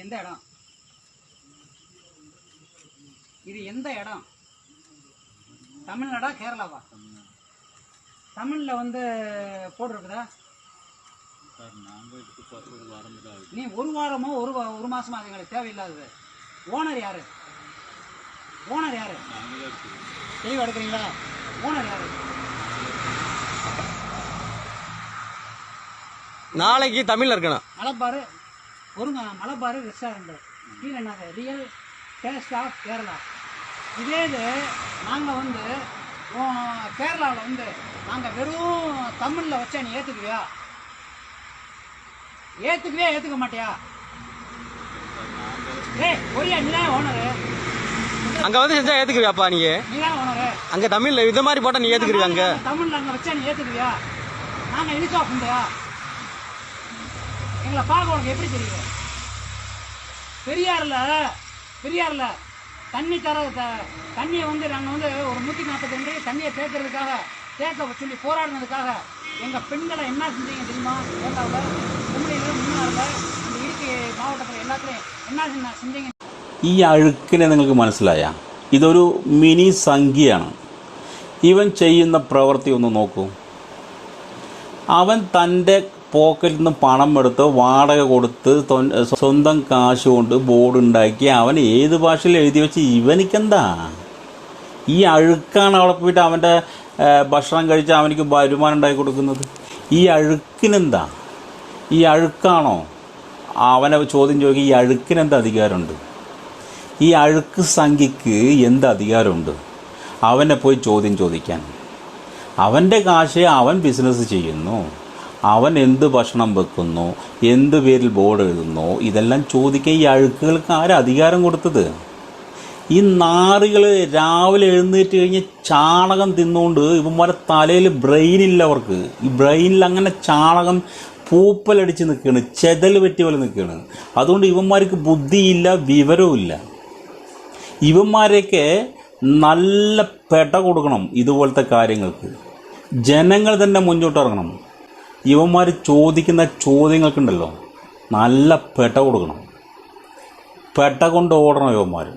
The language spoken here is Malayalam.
எந்த இடம்? இது எந்த இடம்? தமிழ்நாடா கேரளாவா? தமிழ்ல வந்து போட்டிருக்குதா? நீ ஒரு வாரமோ ஒரு மாசமா அது எங்களுக்கு தேவையில்லாதது. ஓனர் யாரு? ஓனர் யாரு? தெளிவா எடுக்கிறீங்களா? ஓனர் யாரு? நாளைக்கு தமிழ்ல இருக்கணும். மலபார் ஒருங்க மலபார் ரெஸ்டாரண்ட் கீழே என்னது ரியல் டேஸ்ட் ஆஃப் கேரளா. இதே இது நாங்கள் வந்து கேரளாவில் வந்து நாங்கள் வெறும் தமிழில் வச்சா நீ ஏற்றுக்குவியா? ஏற்றுக்க மாட்டியா? ஒரியா நீ தான் ஓனரு. அங்க வந்து செஞ்சா ஏத்துக்குவியாப்பா? நீ தான் ஓனரு. அங்க தமிழ்ல இந்த மாதிரி போட்டா நீ ஏத்துக்குவியா? அங்க தமிழ்ல அங்கே வச்சா நீ ஏற்றுக்குவியா? நாங்கள் இனிச்சா புண்டையா? எங்களை பார்க்க உனக்கு எப்படி தெரியும்? பெரியாரில் தண்ணி தண்ணியை வந்து நாங்கள் வந்து ஒரு 142 தண்ணியை தேக்க சொல்லி போராடினதுக்காக எங்கள் பெண்களை என்ன செஞ்சீங்க தெரியுமா? கேரளாவில், குமரியில், மூணாறில், இந்த இடுக்கி மாவட்டத்தில் எல்லாத்துலேயும் என்ன செஞ்சீங்க? ഈ അഴുക്കിനെ നിങ്ങൾക്ക് മനസ്സിലായ? ഇതൊരു മിനി സംഖ്യയാണ്. ഇവൻ ചെയ്യുന്ന പ്രവൃത്തി ഒന്ന് നോക്കൂ. അവൻ തൻ്റെ പോക്കറ്റിൽ നിന്ന് പണം എടുത്ത് വാടക കൊടുത്ത് സ്വന്തം കാശ് കൊണ്ട് ബോർഡ് ഉണ്ടാക്കി അവൻ ഏത് ഭാഷയിൽ എഴുതി വെച്ച് ഇവനിക്കെന്താ? ഈ അഴുക്കാണ് അവിടെ പോയിട്ട് അവൻ്റെ ഭക്ഷണം കഴിച്ച് അവനിക്ക് വരുമാനം ഉണ്ടാക്കി കൊടുക്കുന്നത്. ഈ അഴുക്കിനെന്താ? ഈ അഴുക്കാണോ? അവനെ ചോദ്യം ചോദിക്കുക, ഈ അഴുക്കിനെന്ത് അധികാരമുണ്ട്? ഈ അഴുക്ക് സംഖ്യക്ക് എന്ത് അധികാരമുണ്ട് അവനെ പോയി ചോദ്യം ചോദിക്കാൻ? അവൻ്റെ കാശ് അവൻ ബിസിനസ് ചെയ്യുന്നു, അവൻ എന്ത് ഭക്ഷണം വെക്കുന്നു, എന്ത് പേരിൽ ബോർഡ് എഴുതുന്നു, ഇതെല്ലാം ചോദിക്കാൻ ഈ അഴുക്കുകൾക്ക് ആരാ അധികാരം കൊടുത്തത്? ഈ നാറുകൾ രാവിലെ എഴുന്നേറ്റ് കഴിഞ്ഞ് ചാണകം തിന്നുകൊണ്ട് ഇവന്മാരെ തലയിൽ ബ്രെയിനില്ല അവർക്ക്. ഈ ബ്രെയിനിൽ അങ്ങനെ ചാണകം പൂപ്പലടിച്ച് നിൽക്കുകയാണ്, ചെതൽ പറ്റി പോലെ നിൽക്കുകയാണ്. അതുകൊണ്ട് ഇവന്മാർക്ക് ബുദ്ധിയില്ല, വിവരവുമില്ല. ഇവന്മാരെയൊക്കെ നല്ല പെട കൊടുക്കണം. ഇതുപോലത്തെ കാര്യങ്ങൾക്ക് ജനങ്ങൾ തന്നെ മുന്നോട്ട് ഇറങ്ങണം. ഇവന്മാർ ചോദിക്കുന്ന ചോദ്യങ്ങൾക്കുണ്ടല്ലോ നല്ല പെട കൊടുക്കണം. പെട കൊണ്ട് ഓടണം ഇവന്മാർ.